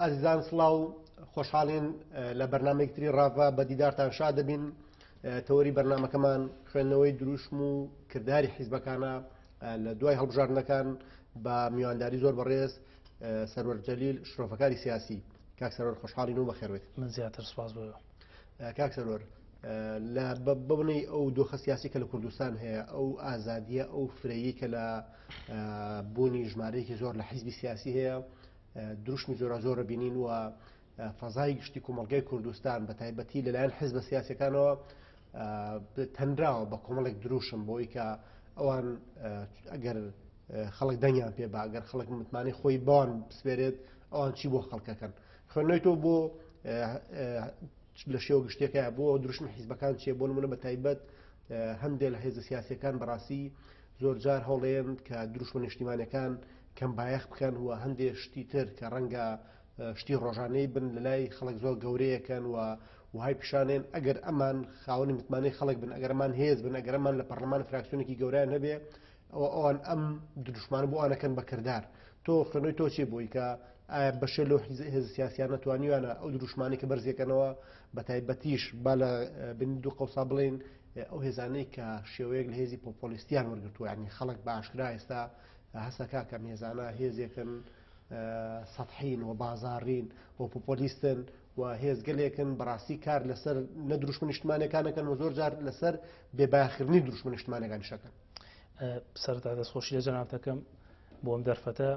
ئازیزان سڵاو خۆشحاڵین لە بەرنامەیەکتری ڕاڤا بە دیدارتان شاد دەبین. تەوەری بەرنامەکەمان خوێندنەوەی دروشم و کردداری حیزبەکانە لە دوای هەڵبژاردنەکان بە میوانداری زۆر بەڕێز سەرۆر جەلیل شرۆفەکاری سیاسی. کاک سەرۆر خۆشحاڵین و بەخێر بێت. من زیاتر سوپاس بۆ کاک سەرۆر، لە ببنەی ئەو دۆخە سیاسی کە لە کوردستان هەیە، ئەو ئازادیە، ئەو فرەیی کە لە بوونی ژمارەیەکی زۆر لە حیزبی سیاسی هەیە، دروشمی زۆرە زۆرە بینین و فەزای گشتی کۆمەڵگەی کوردستان بە تایبەتی لەلایەن حیزبە سیاسیەکانەوە تەنراوە بە کۆمەڵێک دروشم بۆی کە ئەوان ئەگەر خەڵک دەنگیان پێ با، ئەگەر خەڵک متمانەی خۆی بەوان بسپێرێت ئەوان چی بۆ خەڵکەکەن. خوێندنەوەی تۆ بۆ لە شێوە گشتێکە بۆ دروشمی حیزبەکان چیە؟ بۆ نمونە بە تایبەت هەندێک لە هێزە سیاسیەکان بەڕاستی زۆر جار هەوڵێن کە دروشمە نیشتیمانیەکان کەم بایەخ بکەن و هەندێک شتی تر کە ڕەنگە شتی ڕۆژانەی بن لە لای خەڵک زۆر گەورەیەکەن و وهای پیشانێن ئەگەر ئەمان خاوەنی متمانەی خەڵک بن، ئەگەر ئەمان هێز بن، ئەگەر ئەمان لە پەرلەمان فراکسیۆنێکی گەورەیان هەبێ، ئەوان ئەم دروشمان بۆ ئەنەکەن بەکردار. تۆ خوێنەوەی تۆ چی بووی کە ئایا بەشێ لەو هێز سیاسیان نەتوانیوانە ئەو دروشمانی کە بەرزێکەنەوە بە تایبەتیش با لە بنی دوو قەوسا بڵێن ئەو هێزانەی کە شێوەیەک لە هێزی پۆپۆلیستیان وەرگرتووە، یعنی خەڵک بە ئاشکرا ئێستا هەسەکا کەم هێزانە هێزێکن سەتحین و بازاڕین و پۆپۆلیستن و هێزگەلێکن بەڕاستی کار لەسەر نە دروشمە نیشتمانیەکانەکەن و زۆر جار لەسەر بێباخردنی دروشمە نیشتمانیەکانی شەکەن. سەرەتا دەستخۆشی لە جەنابەتەکەم بۆ ئەم دەرفەتە.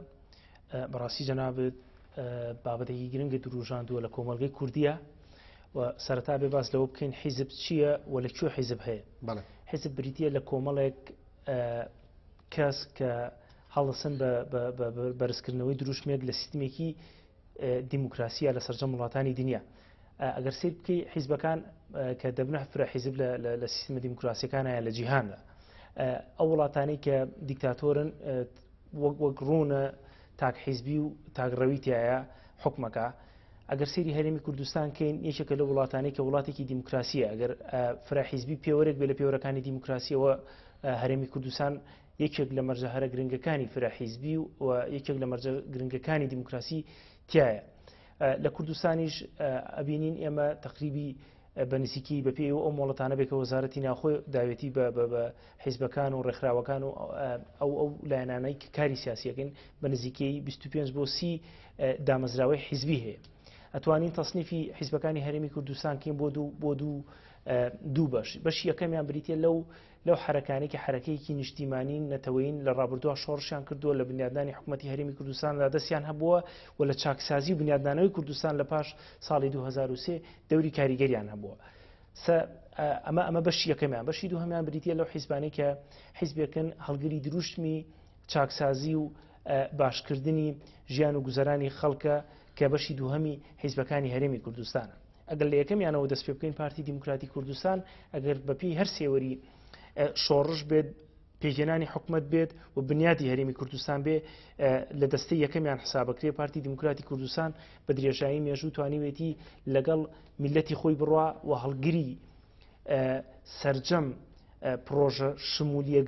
بەڕاستی جەنابێت بابەتێکی گرنگە دروژاندووە لە کۆمەڵگەی کوردیە و سەرەتا بێ باس لەوە بکەین حیزب چییە و لەکوێ حیزب هەیە. حیزب بریتیە لە کۆمەڵێک کەس کە هەڵدەسن بە بەرزکردنەوەی دروشمێک لە سیستمێکی دیموکراسیە لە سەرجەم وڵاتانی دنیا. ئەگەر سیر بکەی حیزبەکان کە دەبنە فرە حیزب لە سیستمە دیموکراسیەکانە لە جیهاندا، ئەو وڵاتانی کە دیکتاتۆرن وەک ڕوونە تاک حیزبی و تاگڕەوی تایە حکومەکە. ئەگەر سێری هەرێمی کوردستان کەین، یەکێکە لە وڵاتانی کە وڵاتێکی دیموکراسیە، ئەگەر فرا حیزبی پێوەرێک بێ لە پێوەرەکانی دیموکراسیەوە، هەرێمی کوردستان یەکێک لە مەرجە هەرە گرنگەکانی فرا حیزبی و یەکێک لە مەرجە گرنگەکانی دیموکراسی تایە. لە کوردستانیش ئەبینین ئێمە تقریبی بەنزیکی بە پێی ئەو مۆڵەتانە بێکە وەزارەتی ناخۆی داوێتی بە حیزبەکان و ڕێکخراوەکان و ئەو لایەنانەی کە کاری سیاسیەکەن بە نزیکەی 25 بۆ 30 دامەزراوەی حیزبی هەیە. ئەتوانین تەصنیفی حیزبەکانی هەرێمی کوردستان کەین بۆ دوو بەش یەکەمیان بریتە لەو حرەکانی کە حرەکەیەکی نیشتیمانی نەتەوەین لە ڕابردووە شۆڕشیان کردووە لە بنیادنانی حکوومەتی هەرێمی کوردستاندا دەستیان هەبووە و لە چاکسازی و بنیادنانەوەی کوردستان لە پاش ساڵی 2003 دەوری کاریگەریان هەبووە. ئەمە بەشی یەکەمیان. بەشی دووهەمیان بریتە لەو حیزبانەی کە حیزبێکن هەڵگری دروشمی چاکسازی و باشکردنی ژیان و گوزەرانی خەڵکە کە بەشی دووهەمی حیزبەکانی هەرێمی کوردستانە. ئەگەر لە یەکەمیانەوە دەست پێ بکەین پارتی دیموکراتی کوردستان، ئەگەر بەپی هەر سێوەری شۆڕش بێت، پێگەێنانی حکومت بێت و بنیادی هەرێمی کوردستان بێ، لە دەستەی یەکەمیان حسابەکرێ پارتی دیموکراتی کوردستان بە درێژایی مێژوو توانیوێتی لەگەڵ میلەتی خۆی بڕوا و هەڵگری سەرجەم پرۆژە شمولیە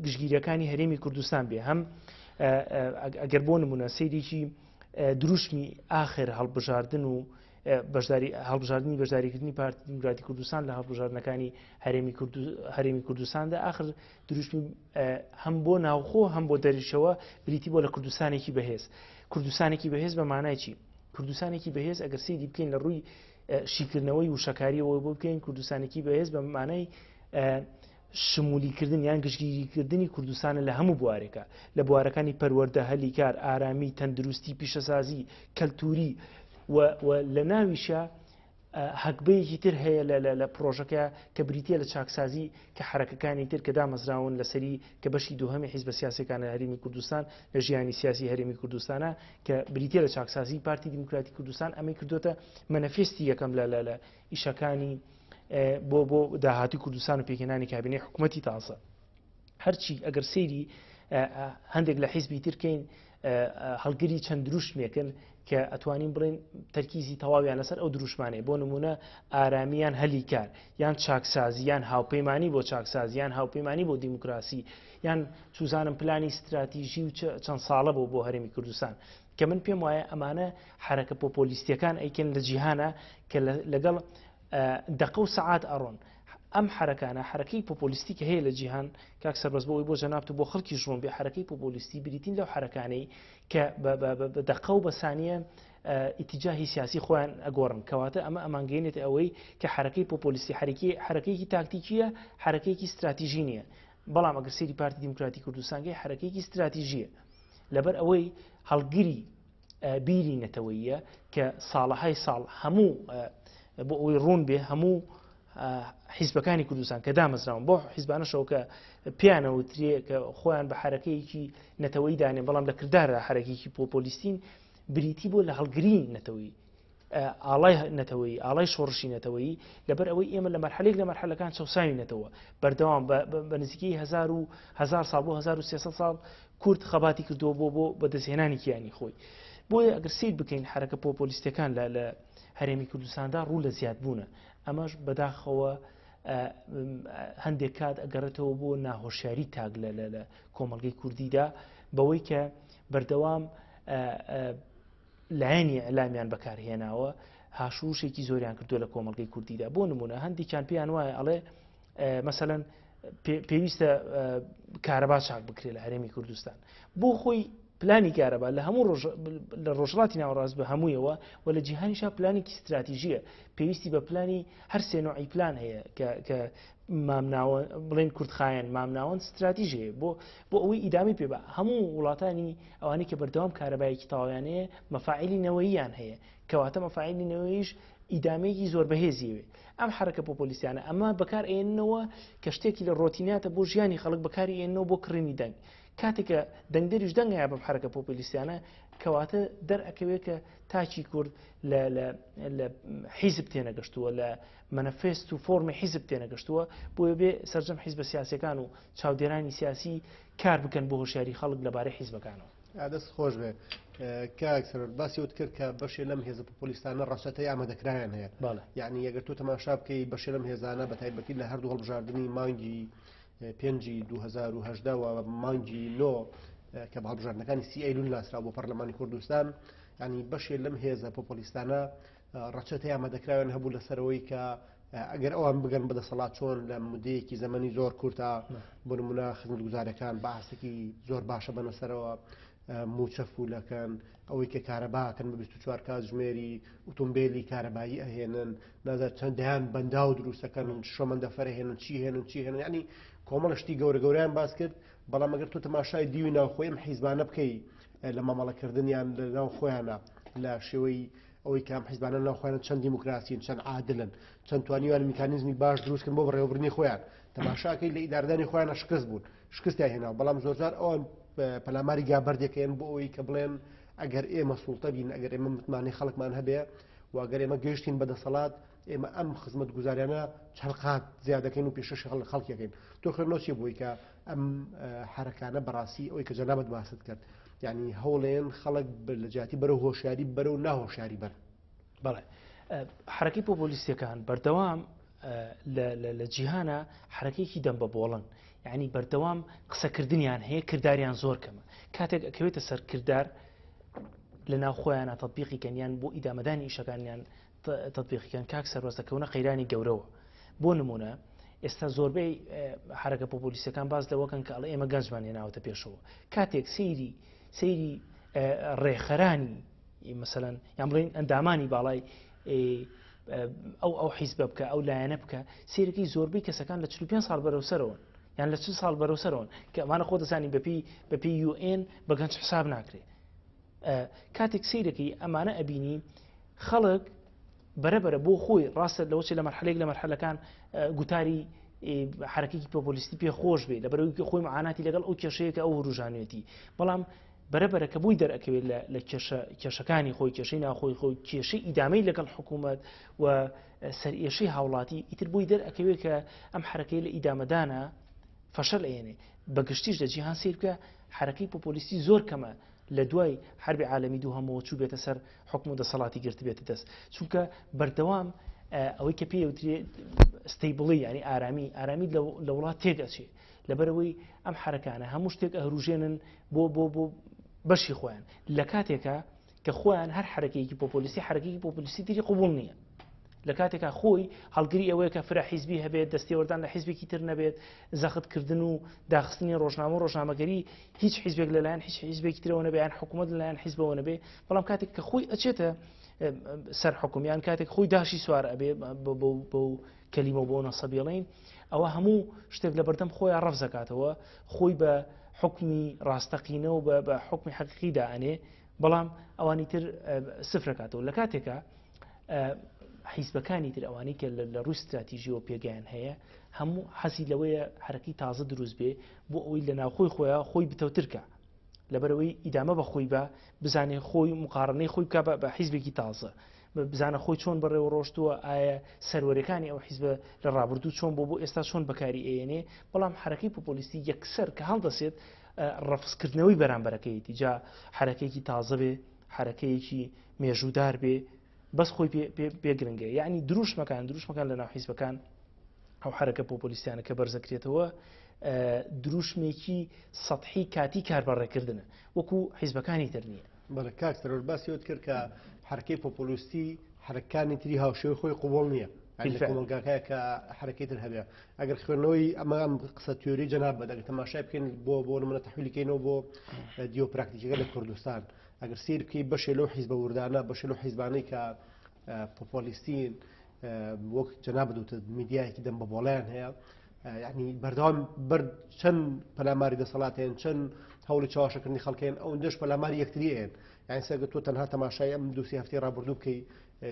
گشتگیریەکانی هەرێمی کوردستان بێ. هەم ئەگەر بۆ نمونە سەیرێکی دروشمی ئاخر هەڵبژاردن و هەڵبژاردننی بەشداریکردنی پارتی دیموکراتی کوردستان لە هەڵبژاردنەکانی هەرێمی کوردستاندا ئاخر دروشمی هەم بۆ ناوخۆ هەم بۆ دەریشەوە بریتی بۆ لە کوردستانێکی بەهێز. کوردستانێکی بەهێز بە مانای چی؟ کوردستانێکی بەهێز ئەگەر سەیری بکەین لە ڕووی شیکردنەوەی وشەکاریەوە بۆ بکەین، کوردستانێکی بەهێز بە مانای شمولیکردن یان گشتگیریکردنی کوردستانە لە هەموو بوارێکە، لە بوارەکانی پەروەردە، هەلی کار، ئارامی، تەندروستی، پیشەسازی، کەلتوری و لە ناویشە هەکبەیەکی تر هەیە لە پرۆژەکە کە بریتە لە چاکسازی کە حرەکەکانی تر کە دامەزراون لەسەری کە بەشی دووهەمی حیزبە سیاسیەکانە هەرێمی کوردستان لە ژیانی سیاسی هەرێمی کوردستانە کە بریتە لە چاکسازی پارتی دیموکراتی کوردستان. ئەمەی کردوتە مەنەفێستی یەکەم لە ئیشەکانی بۆ داهاتی کوردستان و پێکهێنانی کابینەی حکوومەتی تازە. هەرچی ئەگەر سەیری هەندێک لە حیزبی ترکەین هەڵگری چەند دروشمێکن کە ئەتوانین بڵێن تەرکیزی تەواویان لەسەر ئەو دروشمانەیە بۆ نمونە ئارامیان هەلی کار یان چاکسازیان هاوپەیمانی بۆ چاکسازیان هاوپەیمانی بۆ دیموکراسی یان سوزانم پلانی استراتیژی و چەند ساڵە بۆ هەرێمی کوردستان کە من پێم وایە ئەمانە حرەکە پۆپۆلیستیەکان ئەیکەن لە جیهانە کە لەگەڵ دقە و سەعات ئەڕۆن ئەم حرەکانە حرەکەی پۆپۆلیستی کە هەیە لە جیهان کاک سەربەز بۆەوەی بۆ جەنابتو بۆ خەڵکی ژۆن بێ حرەکەی پۆپۆلیستی بریتین لەو حرەکانەی کە بە دقە و بەسانیە ئیتیجاهی سیاسی خۆیان ئەگۆڕن کەواتە ئەمە ئەمانگەێنێت ئەوەی کە حرەکەی پۆپۆلیستی حرەکەیەکی تاکتیکیە حرەکەیەکی استراتیژی نییە بەڵام ئەگەر سەیری پارتی دیموکراتی کوردستانگەی حرەکەیەکی استراتیژیە لەبەر ئەوەی هەڵگری بیری نەتەوەییە کە ساڵەهای ساڵ هەموو بۆ ئەوەی ڕوون بێ هەموو حیزبەکانی کوردستان کە دامەزراون بۆ حیزبانەشەوە کە پیانەوترێ کە خۆیان بە حرەکەیەکی نەتەوەی دانێن بەڵام لە کردارە حرەکەیەکی پۆپۆلیستین بریتی بۆ لە هەڵگرین نەتەوەی ئاڵای نەتەوەی ئاڵای شۆڕشی نەتەوەی لەبەر ئەوەی ئێمە لە مەرحەلێک لە مەرحەلەکان چەساوی نەتەوە بەردەوام بە نزیکەی 1000 ساڵ بۆ 1300 ساڵ کورد خەباتی کردووە بۆ بەدەستهێنانی کیانی خۆی بۆیە ئەگەر سیر بکەین حرەکە پۆپۆلیستەکان لە هەرێمی کوردستاندا ڕوو لە زیاد بوونە ئەمەش بەداخەوە هەندێک کات ئەگەڕێتەوە بۆ ناهۆشیاری تاگ لە کۆمەڵگەی کوردیدا بەوەی کە بەردەوام لایەنی ئەلامیان بەکارهێناوە هاشوشێکی زۆریان کردووە لە کۆمەڵگەی کوردیدا بۆ نمونە هەندێکیان پێیان وایە ئەڵێ مەسەلەن پێویستە کارەبا چاک بکرێت لە هەرێمی کوردستان بۆ خۆی پلانی کارەبا لە هەموو لە ڕۆژهەڵاتی ناوەڕاست بە هەموویەوە و لە جیهانیشا پلانێکی استراتیژیە پێویستی بە پلانی هەر سێ نوعی پلان هەیە کە مامناوە بڵێن کوردخایەن مامناوەند استراتیژەیە بۆ ئەوەی ئیدامی پێ بە هەموو وڵاتانی ئەوانەی کە بەردەوام کارەبایەکی تاوانەیە مەفاعیلی نەوەییان هەیە کەواتە مەفاعیلی نەوەییش ئیدامەیەکی زۆر بەهێزیوێ ئەم حرەکە پۆپۆلیستیانە ئەمە بەکار ئێننەوە کە شتێکی لە ڕۆتیناتە بۆ ژیانی خەڵک بەکاری ئێننەوە بۆ کڕینی دەنگ کاتێکە دەنگدەریش دەنگایە بەم حرەکە پۆپۆلیستیانە کەواتە دەرئەکەوێت کە تاچی کورد لە حیزب تێنەگەشتووە لە مەنەفێست و فۆرمی حیزب تێنەگەشتووە بۆیە بێ سەرجەم حیزبە سیاسیەکان و چاودێرانی سیاسی کار بکەن بۆ هۆشیاری خەڵک لەبارەی حیزبەکانەوە دەست خۆش بێ کاکسەر باسی وت کرد کە بەشێ لەم هێزە پۆپۆلیستانە ڕەشەتەی ئامادەکرایان هەیە یعنی ئەگەر تۆ تەماشا بکەی بەشێ لەم هێزانە بە تایبەتی لە هەردوو هەڵبژاردننی مانگی 2010 و مانگی 9 کە بە هەڵبژاردنەکانی سیئیلون لاسرا بۆ پەرلەمانی کوردستان ینی بەشێ لەم هێزە پۆپۆلیستانە ڕەچەتەی ئامادەکراوێن هەبوو لەسەرەوەی کە ئەگەر ئەوان بگەن بەدەسەڵات چۆن لە مودەیەکی زەمەنی زۆر کورتە بۆ نمونە خزمەتگوزارەکان بە ئاسێکی زۆر باشە بەنەسەرەوە موچەفولەکەن ئەوەی کە کارەباکەن بە 24 کات ژمێری ئۆتۆمبیلی کارەبایی ئەهێنن نازانێت چەندیان بەندا و دروستەکەن شۆمەندە فەرهێنن چی هێنن ینی کۆمەڵ شتی گەورەیان باس کرد بەڵام ئەگەر تۆ تەماشای دیوی ناوخۆی ئەم حیزبانە بکەی لە مامەڵەکردنیان لە ناو خۆیانە لە شێوەی ئەوەی کام حیزبانە ناو خۆیان چەند دیموکراسین چەند عادلن چەند توانیوان میکانیزمی باش دروستکردن بۆ بەڕێوەبردنی خۆیان تەماشاکەی لە ئیداردانی خۆیانە شکست بوون شکستیان هێناوە بەڵام زۆرجار ئەوان پەلاماری گابەردێکەیەن بۆ ئەوەی کە بڵێن ئەگەر ئێمە سوڵتە بین ئەگەر ئێمە متمانەی خەڵکمان هەبێ و ئەگەر ئێمە گەیشتین بەدەسەڵات ئێمە ئەم خزمەت گوزاریانە چەند زیادەکەین و پێشەشی خەڵکیەکەین تۆ خوێنەوەچی بووی کە ئەم حرەکانە بەڕاستی ئەوەی کە جەنابەت باست کرد یعنی هەوڵێن خەڵک لە جیاتی بەرەو هۆشیاری بەرەو ناهۆشیاری بەر بەڵێ حرەکەی پۆپۆلیستیەکان بەردەوام لە جیهانە حرەکەیەکی دەم بە بۆڵن یعنی بەردەوام قسەکردنیان هەیە کرداریان زۆر کەمە کاتێک ئەکەوێتە سەر کردار لە ناو خۆیانە تەطبیقیکەنیان بۆ ئیدامەدانی ئیشەکانیان تەطبیقیکەن کاک سەرۆستەکەونە قەیرانی گەورەوە بۆ نمونە ئێستا زۆربەی حرەکە پۆپۆلیستەکان باز لەوەکەن کە ئەڵێ ئێمە گەنجمان هێناوەتە پێشەوە کاتێک سەیری ڕێخەرانی مەسەلەن یان بڵێن ئەندامانی باڵای ئەو حیزبە بکە ئەو لایەنە بکە سیرەکەی زۆربەی کەسەکان لە 45 ساڵ بەرەوسەرەوە یان لە 40 ساڵ بەرەوسەرەوە کە ئەمانە خۆ دەزانی بەپی UN بە گەنج حساب ناکرێت کاتێک سیرەکەی ئەمانە ئەبینی خەڵک بەرەبەرە بۆ خۆی ڕاستە لەوەچی لە مەرحەلێک لە مەرحەلەکان گوتاری حرەکەیەکی پۆپۆلیستی پێ خۆش بێ لەبەرەوەی خۆی معاناتی لەگەڵ ئەو کێشەیەکە ئەو ڕوژانێتی بەڵام بەرەبەرە کە بووی دەرەکەوێت لە کێشەکانی خۆی کێشەی ناخۆی خۆی کێشەی ئیدامەی لەگەڵ حکوومەت و سەرئێشەی هاوڵاتی ئیتر بووی دەرەکەوێت کە ئەم حرەکەی لە ئیدامەدانە فەشەل ئێنێ بەگشتیش لە جیهان سیر بکە حرەکەی پۆپۆلیستی زۆر کەمە لە دوای حربی عالەمی دووهەمەوە چوو بێتە سەر حکم و دەسەڵاتی گرت بێتە دەست چونکە بەردەوام ئەوەی کە پێوترێ ستیبڵی ینی ئارامی لە وڵات تێگەچێ لەبەرەوەی ئەم حرەکانە هەموو شتێک ئەهروژێنن بۆ بەشی خۆیان لە کاتێکە کە خۆیان هەر حرەکەیەکی پۆپۆلیستی حرەکەیەکی پۆپۆلیستی تری قبول نییە لە کاتێکا خۆی هەڵگری ئەوەیە کە فرا حیزبی هەبێت دەستێوەردان لە حیزبێکی تر نەبێت زەختکردن و داخستنی ڕۆژنامەگەری هیچ حیزبێک لەلایەن هیچ حیزبێکی ترەوە نەبێ یان حکوومەت لەلایەن حیزبەوە نەبێ بەڵام کاتێک کە خۆی ئەچێتە سەر حکومیان کاتێک خۆی داشی سوار ئەبێ بۆ کەلیمە بۆ نەسەبیڵین ئەوە هەموو شتێک لە بەردەم خۆیان ڕەف زەکاتەوە خۆی بە حکمی ڕاستەقینە و بە حکمی حەقیقیدا ئەنێ بەڵام ئەوانی تر سفرەکاتەوە لە کاتێکە حیزبەکانی تر ئەوانەی کە لە ڕووی استراتیژیەوە پێگەیان هەیە هەموو حەزی لەوەیە حرەکەی تازە دروست بێ بۆ ئەوەی لە ناوخۆی خۆیان خۆی بتەوترکە لەبەرەوەی ئیدامە بە خۆی بە بزانێ خۆی مقارنەی خۆی بکە بە حیزبێکی تازە بزانە خۆی چۆن بەڕێوە ڕۆشتووە ئایا سەروەریەکانی ئەو حیزبە لە ڕابردوو چۆن بۆ ئێستا چۆن بەکاری ئێنێ بەڵام حرەکەی پۆپۆلیستی یەکسەر کە هەڵدەسێت ڕەفزکردنەوەی بەرامبەرەکەیەتی جا حرەکەیەکی تازە بێ حرەکەیەکی مێژوودار بێ بەس خۆی پێگرنگە یعنی دروشمەکان لە ناو حیزبەکان ئەو حرەکە پۆپۆلیستیانە کە بەرزەکرێتەوە دروشمێکی سەطحی کاتی کاربەڕێکردنە وەکو حیزبەکانی تر نییە بەڵێ کاک سەرۆر باسیەوە کرد کە حرەکەی پۆپۆلیستی حرەکانی تری هاوشێوەی خۆی قوبوڵ نییە کۆمەلگاکەیە کە حرەکەی تر هەبێ ئەگەر خوێندنەوەی ئەم قسە تیۆری جەناب بە ئەگەر تەماشای بکەین بۆ نمونە تەحویلکەینەوە بۆ دیۆپراکتیکەکە لە کوردستان ئەگەر سیر بکەی بەشێ لەو حیزبە وردانە بەشێ لەو حیزبانەی کە پۆپۆلیستین وەک جەناب دوتە میدیایەکی دەم بە بۆڵیان هەیە یعنی بەردەوام چەند پەلاماری دەسەڵات هەیەن چەند هەوڵی چاواشەکردنی خەڵکێن ئەو دەش پەلاماری یەکتری هەیەن یعنی سەگە تۆ تەنها تەماشای ئەم دووسی هەفتەی ڕابردوو بکەی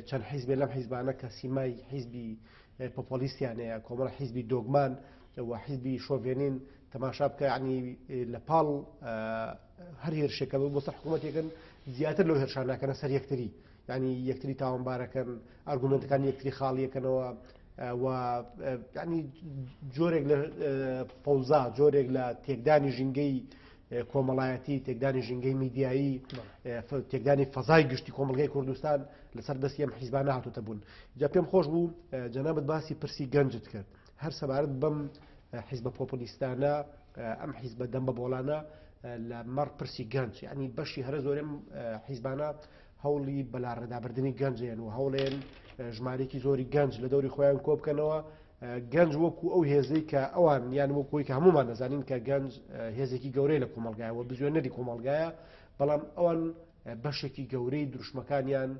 چەند حیزبێ لەم حیزبانە کە سیمای حیزبی پۆپۆلیستیان هەیە کۆمەڵ حیزبی دۆگمان و حیزبی شۆڤێنین تەماشا بکە ینی لە پاڵ هەر هێرشێکە بۆ سەر حکوومەتێکن زیاتر لەو هێرشانەکەنە سەر یەکتری ینی یەکتری تاوانبارەکەن ئارگومنتەکان یەکتری خاڵیەکەنەوە و ینی جۆرێک لە فەوزا جۆرێک لە تێکدانی ژینگەی کۆمەڵایەتی تێکدانی ژینگەی میدیایی تێکدانی فەزای گشتی کۆمەلگای کوردستان لەسەر دەستی ئەم حیزبانە هاتوتە بوون جا پێم خۆش بوو جەنابەت باسی پرسی گەنجت کرد هەر سەبارەت بەم حیزبە پۆپۆلیستانە ئەم حیزبە دەم بە بۆڵانە لە مەڕ پرسی گەنج ینی بەشی هەرە زۆرم حیزبانە هەوڵی بەلاڕێدابردننی گەنجێن و هەوڵێن ژمارێکی زۆری گەنج لە دەوری خۆیان کۆ بکەنەوە گەنج وەکو ئەو هێزەی کە ئەوان یان وەکوی کە هەمومان نەزانین کە گەنج هێزێکی گەورەی لە کۆمەلگایەوە بزوێنەری کۆمەلگایە بەڵام ئەوان بەشێکی گەورەی دروشمەکانیان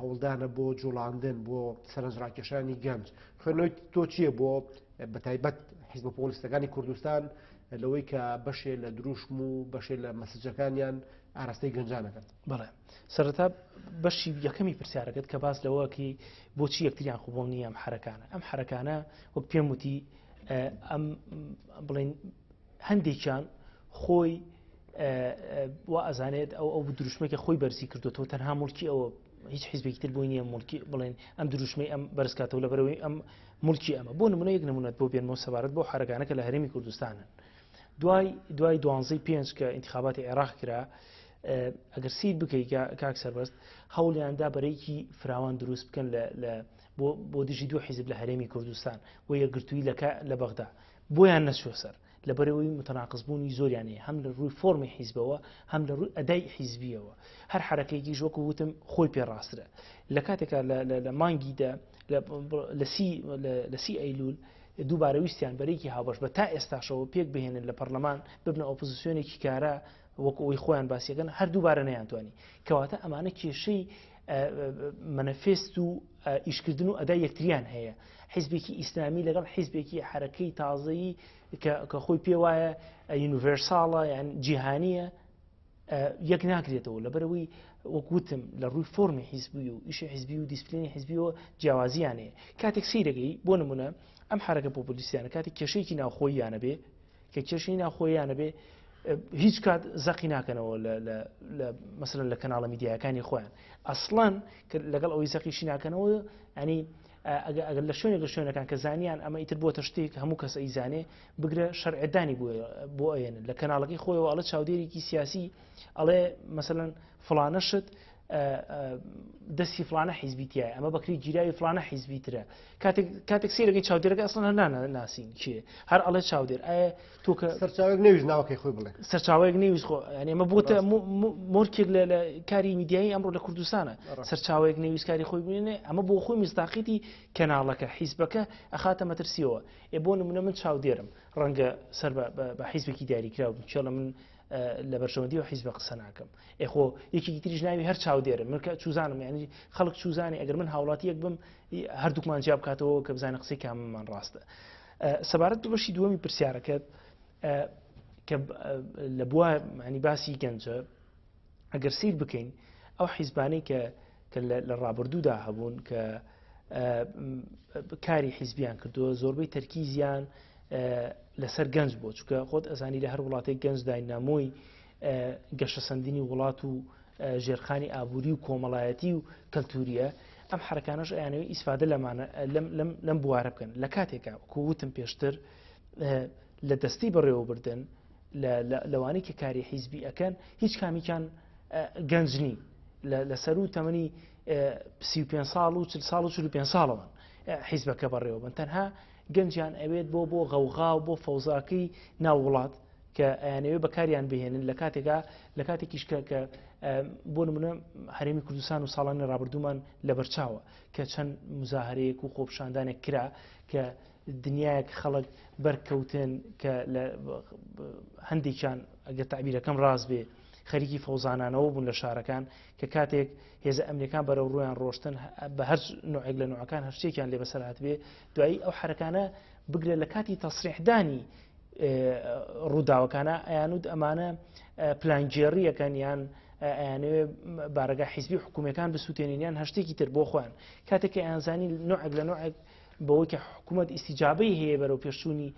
هەوڵدانە بۆ جوڵاندن بۆ سەرنجڕاکێشانی گەنج خوێنەوەی تۆ چییە بۆ بەتایبەت حیزبە پۆلیستەکانی کوردستان لەوەی کە بەشێ لە دروشم و بەشێ لە مەسجەکانیان ئاراستەی گەنجانەکەن بەڵێ سەرەتا بەشی یەکەمی پرسیارەکەت کە باس لەوەکی بۆچی یەکتریان خوبڵ نییە ئەم حرەکانە وەک پێم وتی ئەم بڵێن هەندێکیان خۆی وا ئەزانێت ئەو دروشمێکە خۆی بەرزی کردوەوە تەنها مڵکی ئەوە هیچ حیزبێکی تر بۆی نییە مڵکی بڵێن ئەم دروشمەی ئەم بەرزکاتەوە لە بەرەوەی ئەم مڵکی ئەمە بۆ نمونە یەک نمونەت بۆ بێنمەوە سەبارەت بۆ حرەکانەکە لە هەرێمی کوردستانن دوای 12 کە انتخاباتی عێراق کرا ئەگەر سیر بکەی کاک سەربەست هەوڵیاندا بەرەیکی فراوان دروست بکەن بۆ دژی دوو حیزب لە هەرێمی کوردستان و یەکگرتووی لە بەغدا بۆیان نەچوە سەر لە بەرەوەی متەناقضبوونی زۆریانەیە هەم لە ڕووی فۆرمی حیزبەوە هەم لە ڕووی ئەدای حیزبیەوە هەر حرەکەیەکی ژوەکو وتم خۆی پێڕاسترە لە کاتێکا لە مانگیدا لە سی ئەیلول دووبارە ویستیان بەرەیکی هاوبەش بە تا ئێستاشەوە پێک بهێنن لە پەرلەمان ببنە ئۆپۆزیسیۆنێکی کارە وەکو ئەوی خۆیان باسیەکەن هەر دووبارە نەیانتوانی کەواتە ئەمانە کێشەی مەنەفێست و ئیشکردن و ئەدای یەکتریان هەیە حیزبێکی ئیسلامی لەگەڵ حیزبێکی حرەکەی تازەیی کە خۆی پێ وایە یونیڤێرساڵە یان جیهانیە یەک ناکرێتەوە لەبەرەوەی وەکوتم لە ڕووی فۆرمی حیزبی و ئیشی حیزبی و دیسپلینی حیزبیەوە جیاوازیانەیە کاتێک سیرەکەی بۆ نمونە ئەم حرەکە پۆپۆلیستیانە کاتێک کێشەیەکی ناوخۆییانە بێ کە کێشەی ناوخۆییانە بێ هیچ کات زەقی ناکەنەوە مثلا لە کەناڵە میدیاکانی خۆیان ئەسڵان لەگەڵ ئەوەی زەقیشی ناکەنەوە ینی ئەگەر لە شوێنەکان کە زانیان ئەمە ئیتر بۆ تشتێک هەموو کەس ئەیزانێ بگرە شەرعدانی بۆ ئەێن لە کەناڵەکەی خۆیەوە ئەڵە چاودێرێکی سیاسی ئەڵێ مثلەن فڵانەشت دەستی فلانە حیزبیتیایە ئەمە بەکری گیراوی فلانە حیزبیترە کاتێک سیرەکەی چاودێرەکە ئەسڵ ناسین کێ هەر ئەڵێ چاودێر ئایا تۆکە سەرچاوێک نەویست ناوەکەی خۆی بڵێ سەرچاوەیەک نەویست خۆ ینی ئەمە بۆتە مۆرکێک لە کاری میدیایی ئەمڕۆ لە کوردستانە سەرچاوەیەک نەویست کاری خۆی ببینێ ئەمە بۆ خۆی مستاقیتی کەناڵەکە حیزبەکە ئەخاتە مەترسیەوە بۆ نمونە من چاودێرم ڕەنگە سەر بە حیزبێکی دیاریکراوە چێڵە من لە بەرژەوەندی و حیزب قسە ناکەم ئێخۆ یەکی تریش ناوی هەر چاودێرم من چوزانم یعنی خەڵک چوزانی ئەگەر من هاوڵاتیەک بم هەردووکمان جیاب بکاتەوە کە بزانە قسەی کاممان ڕاستە سەبارەت بە بەشی دووەمی پرسیارەکەت کە لە بووە معنی باسی گەنجە ئەگەر سیر بکەین ئەو حیزبانەی کە لە ڕابردوودا هەبوون کە کاری حیزبیان کردووە زۆربەی تەرکیزیان لەسەر گەنج بۆ چکە خۆت ئەزانی لە هەر وڵاتێک گەنج داینامۆی گەشەسەندنی وڵات و ژێرخانی ئابووری و کۆمەڵایەتی و کەلتوریە ئەم حرەکانەش ئەیانەوەی ئیسفادە لەم بوارە بکەن لە کاتێکا کووتم پێشتر لە دەستی بەڕێوەبردن لەوانەی کە کاری حیزبی ئەکەن هیچ کامیکان گەنجنی لەسەر و تەمەنی 35 ساڵ و 40 ساڵ و 45 ساڵەوەن حیزبەکە بەڕێوەبن تەنها گەنجیان ئەوێت بۆ غەوغا و بۆ فەوزاکەی ناو وڵات کە ئەیانەوێ بەکاریان بهێنن لە کاتێکیش کە بۆ نمونە هەرێمی کوردستان و ساڵانی ڕابردوومان لە بەرچاوە کە چەند مزاهرەیەک و خۆپشاندانێک کرا کە دنیایەک خەڵک بەرکەوتن کە هەندێکیان ئەگەر تعبیرەکەم ڕاست بێ خەریکی فەوزانانەوە بوون لە شارەکان کە کاتێک هێزە ئەمریکان بەرەو ڕۆیان ڕۆشتن بە هەر نوعێک لە نوعەکان هەر شتێکیان لێ بەسەر هاتبێ دوایی ئەو حرەکانە بگرێت لە کاتی تەسریحدانی ڕووداوەکانە ئەیانود ئەمانە پلانگێڕیەکەن یان ئەیانەوێ بارەگا حیزبی حکوومەکان بسووتێنینیان هەر شتێکی تر بۆ خۆیان کاتێک ئەیانزانی نوعێک لە نوعێک بەوەی کە حکوومەت ئیسیجابەی هەیە بەرەو پێشچوونی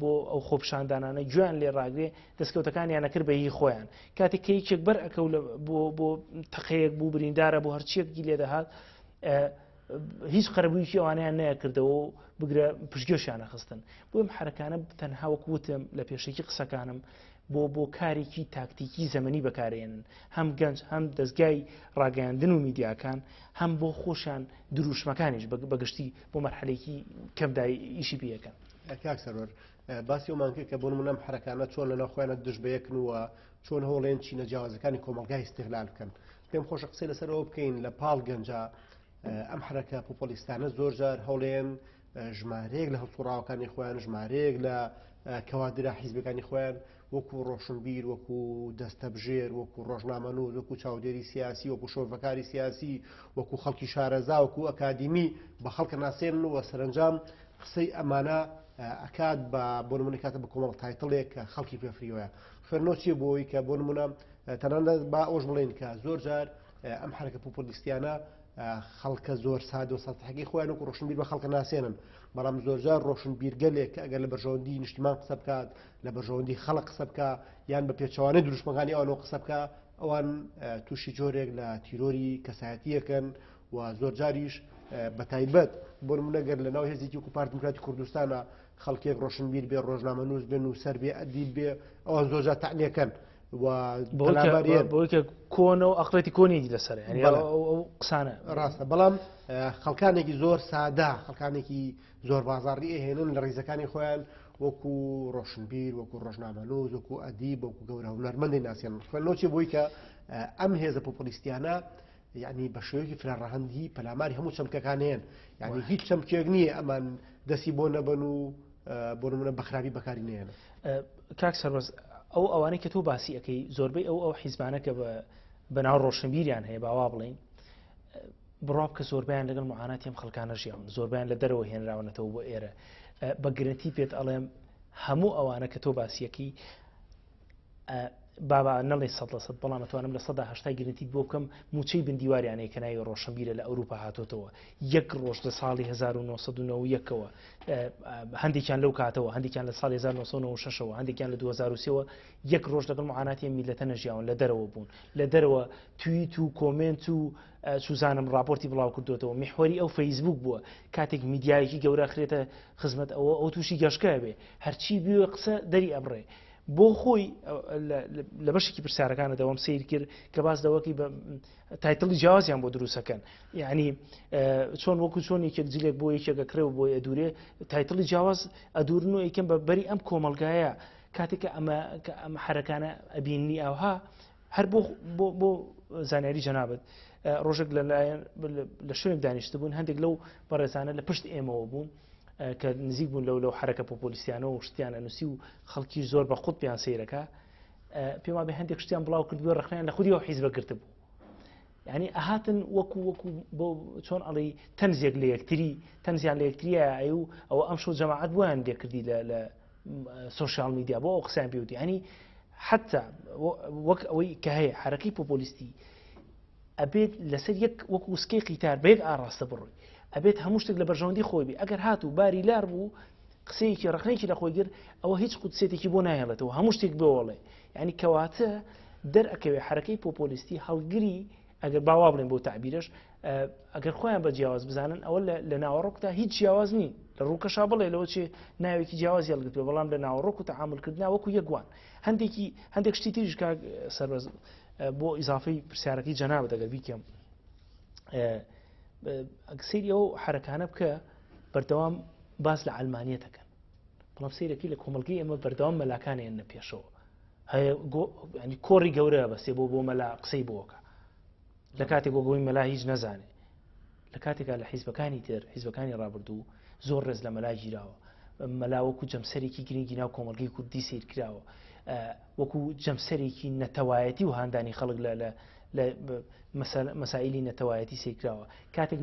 بۆ ئەو خۆپشاندانانە گوێیان لێ ڕاگرێ دەستکەوتەکانیان نەکرد بە هی خۆیان کاتێک کە هیچێک بەر ئەکەو بۆ تەقەیەک بوو بریندارە بۆ هەرچیەکی لێ دەهات هیچ قەرەبوویکی ئەوانیان نەیەکردەوە و بگرە پشتگوێشیانە خستن بۆ ئەم حرەکانە تەنها وەک وتم لە پێشێکی قسەکانم بۆ کارێکی تاکتیکی زەمەنی بەکارێنن هەم گەنج هەم دەستگای ڕاگەیاندن و میدیاکان هەم بۆ خۆشیان دروشمەکانیش بەگشتی بۆ مەرحەلێکی کەمدای ئیشی پێەکەن کاک سەرۆر باسی ئەومان کرد کە بۆ نمونە ئەم حرەکانە چۆن لە ناوخۆیانە دژ بەیەکنەوە چۆن هەوڵێن چینە جیاوازەکانی کۆمەلگای استیغلال بکەن پێم خۆشە قسەی لەسەرەوە بکەین لە پاڵ گەنجە ئەم حرەکە پۆپۆلیستانە زۆر جار هەوڵێن ژمارەیەک لە هەڵسوڕاوەکانی خۆیان ژمارەیەک لە کەوادرە حیزبەکانی خۆیان وەکو ڕۆشنبیر وەکو دەستەبژێر وەکو ڕۆژنامەنووس وەکو چاودێری سیاسی وەکو شۆڤەکاری سیاسی وەکو خەڵکی شارەزا وەکو ئەکادیمی بە خەڵکە ناسێنەوە سەرنجام قسەی ئەمانە ئەکات بۆ نمونە کاتە بە کۆمەڵ تایتڵێک کە خەڵکی پێفریوەیە فەرنۆچیە بۆی کە بۆ نمونە تەنانەت با ئەوش بڵێن کە زۆر جار ئەم حرەکە پۆپۆلیستیانە خەڵکە زۆر سادە و سەتحەقی خۆیان وەکو ڕۆشنبیر بە خەڵکە ناسێنن بەڵام زۆرجار ڕۆشنبیر گەلێک کە ئەگەر لە بەرژەوەندی نیشتیمان قسە بکات لە بەرژەوەندی خەڵک قسە بکە یان بە پێچەوانەی دروشمەکانی ئەوانەوە قسە بکە ئەوان تووشی جۆرێک لە تیرۆری کەسایەتیەکەن و زۆر جاریش بە تایبەت بۆ نمونەگەر لە ناو هێزێکی وەکو دیموکراتی کوردستانە خەڵکێک ڕۆشنبیر بێ ڕۆژنامەنووس بێن و سەر بێ ئەدیب بێ ئەوان زۆر جار تەعنیەکەن بۆی کە کۆنە و ئەقڵەتی کۆنێکی لەسەر ئەو قسانە ڕاستە بەڵام خەڵکانێکی زۆر سادا خەڵکانێکی زۆر بازاڕی ئەهێنن لە ڕیزەکانی خۆیان وەکو ڕۆشنبیر وەکو ڕۆژنامەنووس وەکو ئەدیب وەکو گەورە هونەرمەندی ناسێنن فەرنۆچی بۆی کە ئەم هێزە پۆپۆلیستیانە یعنی بە شێوەیەکی فراڕەهەندی پەلاماری هەموو چەمکەکان هەیەن یعنی هیچ چەمکێک نییە ئەمان دەستی بۆ نەبەن و بۆ نمونە بەخراوی بەکاری نێنە کاک سەربەز ئەوانەی کە تۆ باسی ئەەکەی زۆربەی ئەو حیزبانە کە بەناو ڕۆشنبیریان هەیە باوا بڵین بڕاب کە زۆربیان لەگەڵ معاناتی ئەم خەڵکانە ژیان زۆربیان لە دەرەوە هێنراونەتەوە بۆ ئێرە بە گرنگی پێت ئەڵێم هەموو ئەوانە کە تۆ باسیەکەی بابا نڵێ 100% بەڵام ئەتوانم لە 180 گرنتی بۆ بکەم موچەی بندیواریانەیە کە ناوی ڕۆشنبیرە لە ئەوروپا هاتۆتەوە یەک ڕۆژ لە ساڵی 1990ەوە هەندێکیان لەو کاتەوە هەندێکیان لە ساڵی 1996ەوە هەندێکیان لە 2023ەوە یەک ڕۆژ لەگەڵ معاناتی میلەتە نەژیاون لە دەرەوە بوون لە دەرەوە توییت و کۆمنت و سوزانم راپۆرتی بڵاو کردوێتەوە میحوەری ئەو فەیسبوک بووە کاتێک میدیایەکی گەورە خرێتە خزمەت ئەو تووشی گەشتکە بێ هەرچی بوێ قسە دەری ئەبڕێ بۆ خۆی لە بەشێکی پرسیارەکانە دەوام سیر کرد کە باس دەوەکی بە تایتڵی جیاوازیان بۆ دروستەکەن یعنی چۆن وەکو چۆن یەکێک جلێک بۆ یەکێکە کرێ و بۆ ئەدورێ تایتڵی جیاواز ئەدورن و یەکەم بە بەری ئەم کۆمەلگایە کاتێککە ئەمە حرەکانە ئەبیننی ئەوها هەر بۆ زانیاری جەنابەت ڕۆژێک لەلایەن لە شوێنێک دانیشتە بوون هەندێک لەو بەڕێزانە لە پشت ئێمەوە بوون کە نزیک بوون لەو حرەکە پۆپۆلیسیانەوە و شتیان ئەنووسی و خەڵکی زۆر بە خودت پیان سیرەکە پێم وابێ هەندێک شتیان بڵاو کردووە ڕخنیان لە خودیەوە حیزبە گرتە بوو یعنی ئەهاتن وەکو بۆ چۆن ئەڵێ تەنزێک لە یەکتری تەنزیان لە یەکتریە و ئەوە ئەم شەو جەماعەت بۆیان لێکردی لە سۆشیال میدیا بۆ ئەو قسەیان پێوتی ینی حتا وەک ئەوەی کە هەیە حرەکەی پۆپۆلیستی ئەبێت لەسەر یەک وەکو وسکەی قیتار بەیەک ئاڕاستە بڕۆی ئەبێت هەموو شتێک لە بەرژەوەندی خۆی بێ ئەگەر هاتوو باری لار بوو قسەیەکی ڕخنەیەکی لە خۆی گر ئەوە هیچ قوتسێتێکی بۆ نایهێڵێتەوە هەموو شتێک بێوەڵێ یعنی کەواتە دەرئەکەوێ حرەکەی پۆپۆلیستی هەڵگری ئەگەر باوا بڵێن بۆ تعبیرش ئەگەر خۆیان بە جیاواز بزانن ئەوە لە ناوەڕۆکتا هیچ جیاواز نین لە ڕووکەشا بڵێ لەوە چێ ناوێکی جیاوازی هەڵگرتوێ بەڵام لە ناوەڕۆک و تەعاملکردنا وەکو یەکوان هەندێک شتی تریش سەربەز بۆ ئیزافەی پرسیارەکەی جەنابەت ئەگەر بیکەم سەیری ئەو حرەکانە بکە بەردەوام باس لە ئەلمانیە دەکەن بەڵام سەیرەکەی لە کۆمەلگەی ئێمە بەردەوام مەلاکانیان نە پێشەوە هەیە ینی کۆڕی گەورە بەسێ بۆ مەلا قسەی بۆکە لە کاتێک بۆ گۆی مەلا هیچ نەزانێ لە کاتێکا لە حیزبەکانی تر حیزبەکانی ڕابردوو زۆر ڕێز لە مەلا گیراوە مەلا وەکو جەمسەرێکی گرنگی ناو کۆمەلگەی کوردی سیر کراوە وەکو جەمسەرێکی نەتەوایەتی و هاندانی خەڵک لە مەسائلی نەتەوایەتی سیرکراوە کاتێک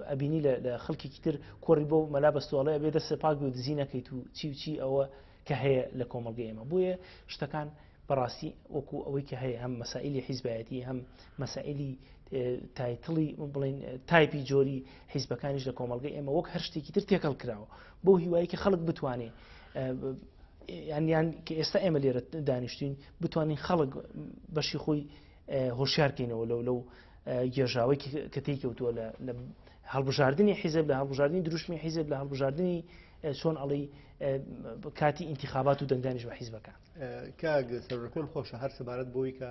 ئەبینی لە خەڵکێکی تر کۆڕی بۆ مەلا بەستوڵێ ئەبێ دەستە پاک و دزی نەکەیت و چی ئەوە کە هەیە لە کۆمەلگەی ئێمە بۆیە شتەکان بەڕاستی وەکو ئەوەی کە هەیە هەم مەسائلی حیزبایەتی هەم مەسائلی تایتڵی بڵین تایپی جۆری حیزبەکانیش لە کۆمەلگەی ئێمە وەک هەر شتێکی تر تێکەڵ کراوە بۆ هیوایی کە خەڵک بتوانێ یان کە ئێستا ئێمە لێرە دانیشتین بتوانین خەڵک بەشی خۆی هۆشیارکەینەوە لەو گێژاوی کە تێکەوتووە لە هەڵبژاردننی حیزب لە هەڵبژاردننی دروشمی حیزب لە هەڵبژاردننی چۆن ئەڵی کاتی ئینتیخابات و دەنگدانیش بە حیزبەکان کاگە سەرڕەکەم خۆشە هەر سەبارەت بۆی کە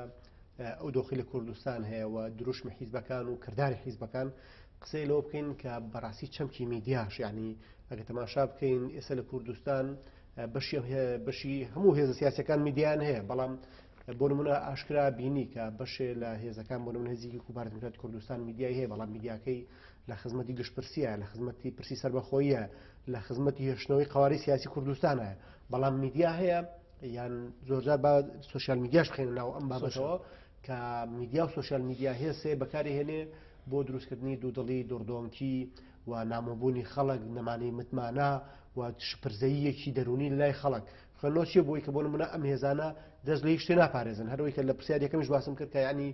ئەو دۆخی لە کوردستان هەیە و دروشمی حیزبەکان و کردداری حیزبەکان قسەی لەوە بکەین کە بەڕاستی چەمکی میدیاش یعنی ئەگە تەماشا بکەین ئێستا لە کوردستان بەشی هەموو هێزە سیاسەکان میدیان هەیە بەڵام بۆ نمونە ئاشکرا بینی کە بەشێ لە هێزەکان بۆ نمونە هێزیکی کوبارەتی دموکراتی کوردستان میدیای هەیە بەڵام میدیاکەی لە خزمەتی گشتپرسیە لە خزمەتی پرسی سەربەخۆییە لە خزمەتی هێشتنەوەی قواری سیاسی کوردستانە بەڵام میدیا هەیە یان زۆرجار با سوشیال میدیاش بخێنە ناو ئەم بابەتەوە کە میدیا و سوشیال میدیا هێسێ بەکارهێنێ بۆ دروستکردنی دوودڵی دوردۆنکی و نامۆبوونی خەڵک نەمانەی متمانە و شپرزەیەکی دەرونی لای خەڵک خەنۆچیە بۆی کە بۆ نمونە ئەم هێزانە دەست لە هیچ شتێ ناپارێزن هەروەی کە لە پرسیار یەکەمیش باسم کرد کە یعنی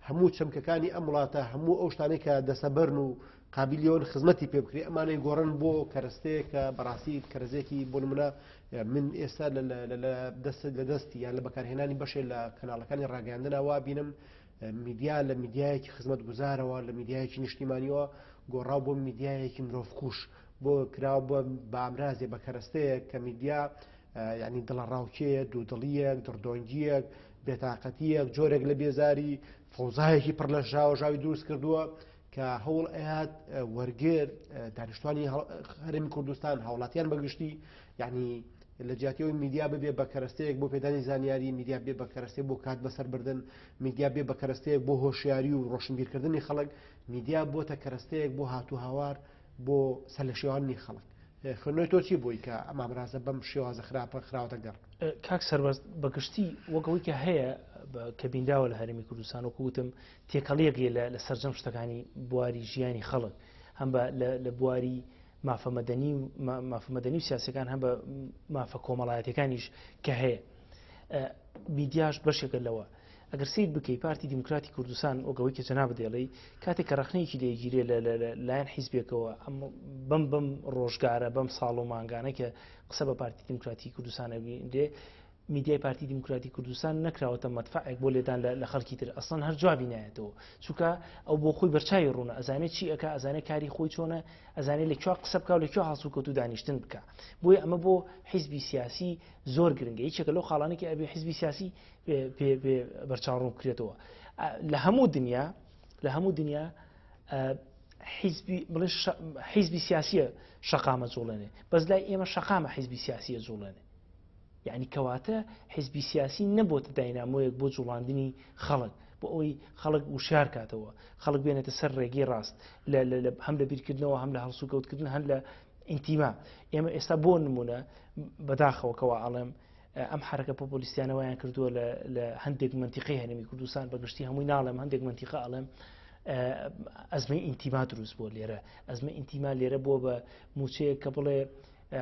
هەموو چەمکەکانی ئەم وڵاتە هەموو ئەو شتانەی کە دەسەبەرن و قابلیۆن خزمەتی پێ بکرێ ئەمانەی گۆڕن بۆ کەرەستەیە کە بەڕاستی کەرەزێکی بۆ نمونە من ئێستا لە دەستی یان لە بەکارهێنانی بەشێ لە کەناڵەکانی ڕاگەاندنەوە بینم میدیا لە میدیایەکی خزمەت گوزارەوە لە میدیایەکی نیشتیمانیەوە گۆڕاو بۆ میدیایەکی مرۆڤکوش بۆ کراوە بۆ بە ئامرازێ بە کەرەستەیە کە میدیا یعنی دڵە ڕاوکێ دوودڵیەک دڕدۆنگیەک بێتاقەتیەک جۆرێک لە بێزاری فەوزایەکی پڕ لە ژاوی دروست کردووە کە هەوڵ ئەهات وەرگێر دانیشتوانی هەرێمی کوردستان هاوڵاتیان بەگشتی یعنی لە جیاتیەوەی میدیا ببێ بە کەرەستەیەک بۆ پێدانی زانیاری میدیا بێ بە کەرەستەیەک بۆ کات بەسەربردن میدیا بێ بە کەرەستەیەک بۆ هۆشیاری و ڕۆشنبیرکردنی خەڵک میدیا بۆتە کەرەستەیەک بۆ هاتوو هاوار بۆ سەرلەشێوانی خەڵک خوێنەوەی تۆ چی بووی کە ئەم ئامرازە بەم شێوازە خراپە خراوەتە گەڕ کاک سەربەست بەگشتی وەکەوەی کە هەیە کە بینداوە لە هەرێمی کوردستان وەکو وتم تێکەڵیەکێ لە سەرجەم شتەکانی بواری ژیانی خەڵک هەم لە بواری مافەمەدەنی و سیاسەکان هەم بە مافە کۆمەڵایەتەکانیش کە هەیە میدیاش بەشێکە لەوە ئەگەر سیر بکەی پارتی دیموکراتی کوردستان وەگەوەی کە جەناب دێڵی کاتێک کە ڕخنەیەکی لێگیرێ لایەن حیزبێکەوە بەم ڕۆژگارە بەم ساڵ و مانگانە کە قسە بە پارتی دیموکراتی کوردستانە دێ میدیای پارتی دیموکراتی کوردستان نەکراوەتە مەدفعێک بۆ لێدان لە خەڵکی تر ئەسڵەن هەر جوابی نایەتەوە چونکە ئەو بۆ خۆی بەرچاوی ڕوونە ئەزانێت چی ئەکا ئەزانێت کاری خۆی چۆنە ئەزانێت لەکوێ قسە بکە و لەکوێ هەڵسو کەوت و دانیشتن بکە بۆیە ئەمە بۆ حیزبی سیاسی زۆر گرنگە یەکێکە لەو خاڵانێکی ئەبێ حیزبی سیاسی بەرچاوڕوون بکرێتەوە لە هەموو دنیا حیزبی سیاسیە شەقامە جوڵێنێ بەس لای ئێمە شەقامە حیزبی سیاسیە جوڵێنێ یعنی کەواتە حیزبی سیاسی نەبووە داینامۆیەک بۆ جوڵاندنی خەڵک بۆ ئەوەی خەڵک وشار کاتەوە خەڵک بێنێتە سەر ڕێگەی ڕاست هەم لە بیرکردنەوە هەم لە هەڵسوکەوتکردن هەم لە ئینتیما ئێمە ئێستا بۆ نمونە بەداخەوەکەوە ئەڵێم ئەم حرەکە پۆپۆلیستیانەوەیان کردووە لە هەندێک منتیقەی هەرێمی کوردستان بەگشتی هەمووی ناڵێم هەندێک منتیقە ئەڵێم ئەزمەی ئینتیما دروست بۆ لێرە ئەزمە ئینتیما لێرە بۆ بە موچەیە کە بڵێ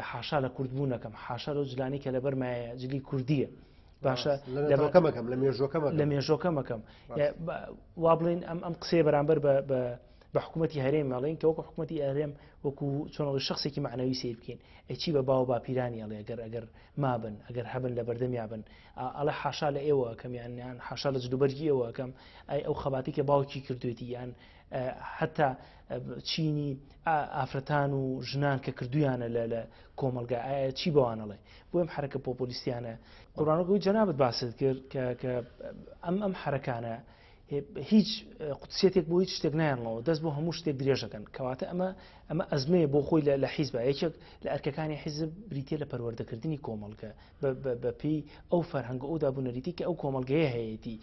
حاشا لە کوردبوونەکەم حاشا لەو جلانی کە لەبەر مایە جلی کوردیە باشە لە مێژۆکەمەکەم وا بڵین ئەم قسەیە بەرامبەر بە حکوومەتی هەرێم ماڵین کە وەکو حکوومەتی هەرێم وەکو چۆنەڵی شخصێکی معنەوی سیر بکەین ئەچی بە باو باپیرانی ئەڵێ ئەگەر مابن ئەگەر هەبن لە بەردەمیا بن ئەڵێ حاشا لە ئێوە کەمیان حاشا لە جلوبەرگیەوە کەم ئەو خەباتی کە باوکی کردوێتی یان حتا چینی ئافرەتان و ژنان کە کردویانە لە کۆمەلگا ئایا چی بەوانەڵێ بۆ ئەم حرەکە پۆپۆلیستیانە قوربانەکەی جەنابەت باست کرد کە ئەم حرەکانە هیچ قوتسیەتێک بۆ هیچ شتێک نایانەوە دەست بۆ هەموو شتێک درێژەکەن کەواتە ئەمە ئەزمەیە بۆ خۆی لە حیزب یەکێک لە ئەرکەکانی حیزب بریتە لە پەروەردەکردنی کۆمەڵگە بە پێی ئەو فەرهەنگە ئەو دابوونەریتی کە ئەو کۆمەڵگەیە هەیەی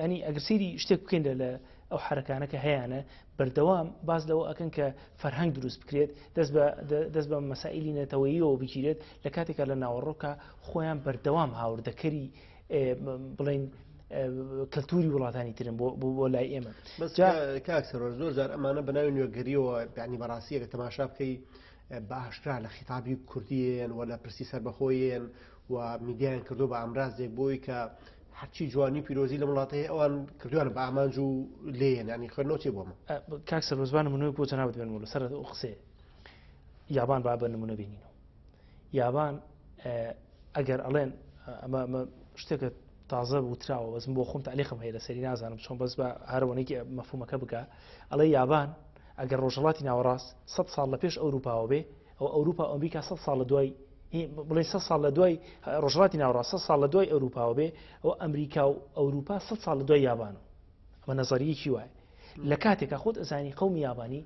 ینی ئەگەر سەیری شتێک بکەین لە ئەو حرەکانە کە هەیەە بەردەوام باز لەوە ئەکەن کە فەرهەنگ دروست بکرێت دەست بە مەسائلی نەتەوەییەوە بگیرێت لە کاتێکە لە ناوەڕۆکە خۆیان بەردەوام هاوردەکەری بڵین کەلتوری وڵاتانی ترن بۆ لای ئێمە کاکسەرۆر زۆر جار ئەمانە بەناوی نوێگەریەوە ینی بەڕاستیە کە تەماشا بکەی باشترا لە خیتابی کوردیێن و لە پرسی سەربەخۆیێن و میدیایان کردو بە ئامرازێک بۆی کە هەرچی جوانی پیرۆزی لە وڵاتەیە ئەوان کردوانە بە ئامانج و لێن ینی خوێندنەوەچێ بۆمە کاکسەر ڕۆژبان نمونەوەی بۆ جەنابەت بێنمەوە سەر ئەو قسێ یابان با بە نمونە بینینەوە یابان ئەگەر ئەڵێن ئەمە شتێکە تازە وتراوە بەزم بۆ خۆم تعلیقم هەیە لەسەری نازانم چۆن بەس بە هەروەنێکی مەفهومەکە بکە ئەڵێ یابان ئەگەر ڕۆژهەڵاتی ناوەڕاست 100 ساڵ لە پێش ئەوروپاوە بێ ئەو ئەوروپا ئەمریکا 100 ساڵ لە دوای بڵێ 100 ساڵ لە دوای ڕۆژهەڵاتی ناوەڕاست 100 ساڵ لە دوای ئەوروپاوە بێ ئەو ئەمریکا و ئەوروپا 100 ساڵ لە دوای یابانە ئەمە نەزەریەکی وایە لە کاتێکە خۆت ئەزانی قەومی یابانی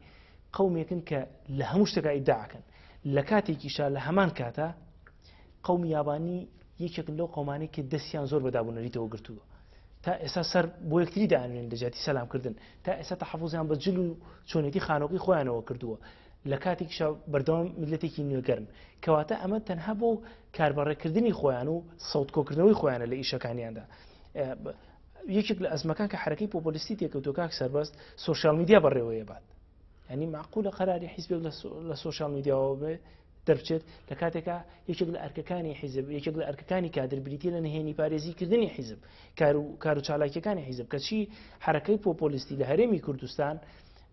قەومێکن کە لە هەموو شتێکا ئیدعاکەن لە کاتێکیشا لە هەمان کاتە قەومی یابانی یەکێکن لەو قەومانەی کە دەستیان زۆر بەدابوونەریتەوە گرتووە تا ئێستا سەر بۆ یەکتری دانوێن لە جیاتی سەلامکردن تا ئێستا تەحەفوزیان بە جل و چۆنێتی خانۆکی خۆیانەوە کردووە لە کاتێکیشا بەردەوام میلەتێکی نوێگەرن کەواتە ئەمە تەنها بۆ کاربەڕێکردنی خۆیان و سەوتکۆکردنەوەی خۆیانە لە ئیشەکانیاندا یەکێک لە ئەزمەکان کە حرەکەی پۆپۆلیستی تێکەوتووە کاک سەربەست سۆشیال میدیا بەڕێوەیە بات ینی معقولە قەراری حیزبێک لە سۆشیال میدیاەوە بێ دەربچێت لە کاتێکا یەکێک لە ئەرکەکانی حیزب یەکێک لە ئەرکەکانی کادربریتە لە نهێنی پارێزیکردنی حیزب کار و چالاکیەکانی حیزب کەچی حرەکەی پۆپۆلیستی لە هەرێمی کوردستان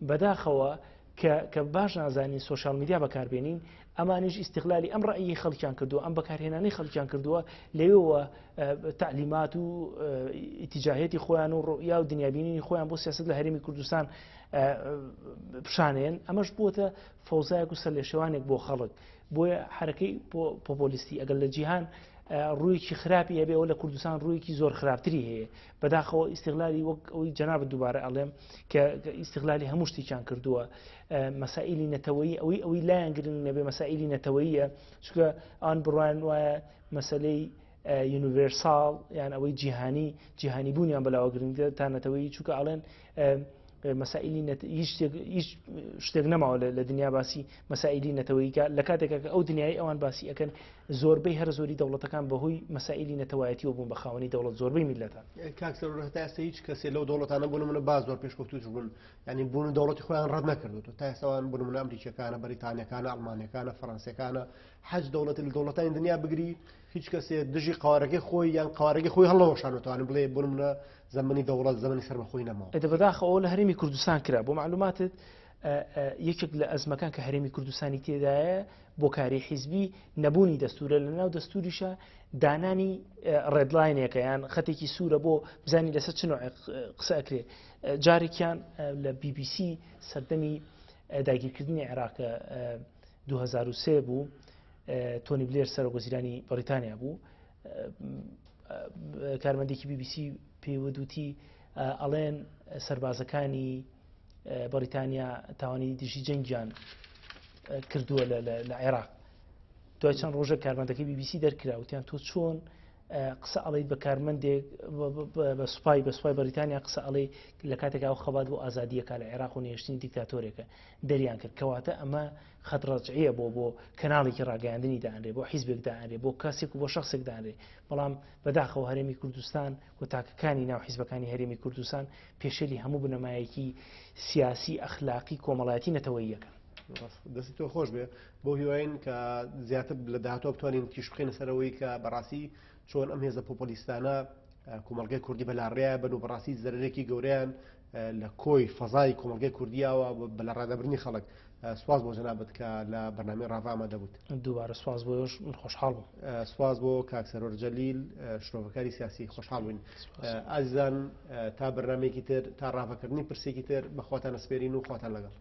بەداخەوە کە باش نازانین سۆشیال میدیا بەکاربێنین ئەمانش ئیستیغلالی ئەم ڕەئی خەڵکیان کردووە ئەم بەکارهێنانەی خەڵکیان کردووە لەوێەوە تعلیمات و ئیتیجاهێتی خۆیان و ڕۆیا و دنیابینینی خۆیان بۆ سیاست لە هەرێمی کوردستان پیشانێن ئەمەش بووە فەوزایەک و سەرلێشێوانێک بۆ خەڵک بۆیە حرەکەی پۆپۆلیستی ئەگەر لە جیهان ڕوویەکی خراپی هەبێ ئەوە لە کوردستان ڕوویەکی زۆر خراپتری هەیە بەداخەوە ئیستیغلالی وەک ئەوی جەنابەت دووبارە ئەڵێم کە ئیستیغلالی هەموو شتێکیان کردووە مەسائلی نەتەوەیی ئەوی لایەنگرن نەبێ مەسائلی نەتەوەییە چونکە ئەوان بڕوان وایە مەسەلەی یونیڤێرساڵ یان ئەوەی جیهانی بوونیان بەلاوە گرنگە تا نەتەوەیی چونکە ئەڵێن مەسائلی هیچ شتێک نەماوە لە دنیا باسی مەسائلی نەتەوەییکە لە کاتێکە ئەو دنیای ئەوان باسی ئەەکەن زۆربەی هەر زۆری دەوڵەتەکان بەهۆی مەسائلی نەتەوایەتیەوە بوون بە خاوەنی دەوڵەت زۆربەی میلەتان کاکسەر هەتا ئێستا هیچ کەسێ لەو دەوڵەتانە بوون منە باز زۆر پێشکەوتوش بوون ینی بوون دەوڵەتی خۆیان ڕەت نەکردوەوە تا ئێستاوان بوون منە ئەمریکیەکانە بەریتانیەکانە ئەڵمانیەکانە فەڕەنسیەکانە حەج دەوڵەتی لە دەوڵەتانی دنیا بگری هیچ کەسێ دژی قوارەکەی خۆی یان قوارەکەی خۆی هەڵەوەشانەوەتوانێت بڵێ بوون منە زەمەنی دەوڵەت زەمەنی سەربەخۆی نەماوە ئێدە بەداخەوە لە هەرێمی کوردستان کرا بۆ معلوماتت یەکێک لە ئەزمەکان کە هەرێمی کوردستانی تێدایە بۆ کاری حیزبی نەبوونی دەستورە لە ناو دەستوریشە دانانی ڕێدلاینێکە یان خەتێکی سوورە بۆ بزانی لەسەر چ نوع قسە ئەکرێ جارێکیان لە BBC سەردەمی داگیرکردنی عێراقە 2003 بوو تۆنی بلێر سەرۆکوەزیرانی بەریتانیا بوو کارمەندێکی BBC پێوەدوتی ئەڵێن سەربازەکانی بەریتانیا تاوانی دژی جەنگیان کردووە لە عێراق دوای چەند ڕۆژە کارمەندەکەی BBC دەرکرا وتیان تۆ چۆن قسە ئەڵێیت بە کارمەندێک بە سوپای بەریتانیا قسە ئەڵێ لە کاتێک ئەو خەبات بۆ ئازادیەکە لە عێراق و نێشتنی دیکتاتۆرێکە دەریان کرد کەواتە ئەمە خەتڕەجعیە بۆ کەناڵێکی ڕاگەیاندنی داهێنرێ بۆ حیزبێک داهێنرێ بۆ کەسێک و بۆ شخصێک داهێنرێ بەڵام بەداخەوە هەرێمی کوردستان و تاکەکانی ناو حیزبەکانی هەرێمی کوردستان پێشەلی هەموو بنەمایەکی سیاسی ئەخلاقی کۆمەڵایەتی نەتەوەییەکە دەستی تۆ خۆش بێ بۆ هیواین کە زیاتر لە داهاتوە بتوانین تیش بخێنە سەرەوەی کە بەڕاستی چۆن ئەم هێزە پۆپۆلیستانە کۆمەڵگەی کوردی بەلاڕێە بن و بەڕاستی زەرێکی گەوریان لە کۆی فەزای کۆمەڵگەی کوردیاوە بە لە ڕادەبرنی خەڵک سواز بۆ جەنابەت کە لە بەرنامەی ڕاڤامە دەبوت دووبارە سواز بۆش من خۆشحاڵ بووم سواز بۆ کاکسەرۆر جەلیل شرۆڤەکاری سیاسی خۆشحاڵ بووین ئازیزان تا بەرنامەیەکی تر تا ڕاڤەکردنی پرسێکی تر بەخواتان ئەسپێرین و خواتان لەگەڵ